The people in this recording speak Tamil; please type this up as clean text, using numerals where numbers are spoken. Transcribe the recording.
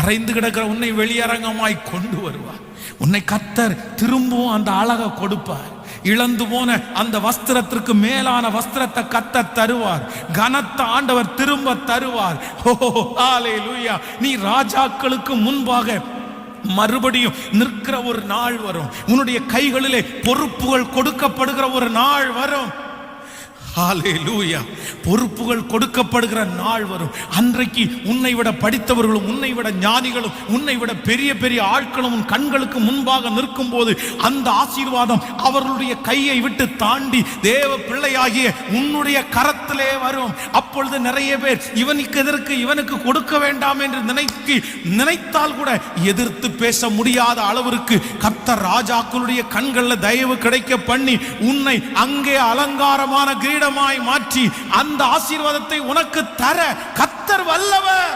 மறைந்து கிடக்கிற உன்னை வெளியரங்கமாய் கொண்டு வருவார். உன்னை கர்த்தர் திரும்பவும் அந்த அழகை கொடுப்பார். இழந்து போன அந்த வஸ்திரத்திற்கு மேலான வஸ்திரத்தை கர்த்தர் தருவார். கனத்த ஆண்டவர் திரும்ப தருவார். ஓ ஹல்லேலூயா. நீ ராஜாக்களுக்கு முன்பாக மறுபடியும் நிற்கிற ஒரு நாள் வரும். உன்னுடைய கைகளிலே பொறுப்புகள் கொடுக்கப்படுகிற ஒரு நாள் வரும். ஹல்லேலூயா. பொறுப்புகள் கொடுக்கப்படுகிற நாள் வரும். அன்றைக்கு உன்னை விட படித்தவர்களும் உன்னை விட ஞானிகளும் உன்னை விட பெரிய பெரிய ஆட்களும் உன் கண்களுக்கு முன்பாக நிற்கும் போது அந்த ஆசீர்வாதம் அவர்களுடைய கையை விட்டு தாண்டி தேவ பிள்ளையாகிய உன்னுடைய கரத்திலே வரும். அப்பொழுது நிறைய பேர் இவனுக்கு கொடுக்க வேண்டாம் என்று நினைத்தால் கூட எதிர்த்து பேச முடியாத அளவிற்கு கர்த்தர் ராஜாக்களுடைய கண்களில் தயவு கிடைக்க பண்ணி உன்னை அங்கே அலங்காரமான கிரீடமாய் மாற்றி அந்த ஆசீர்வாதத்தை உனக்கு தர கர்த்தர் வல்லவர்.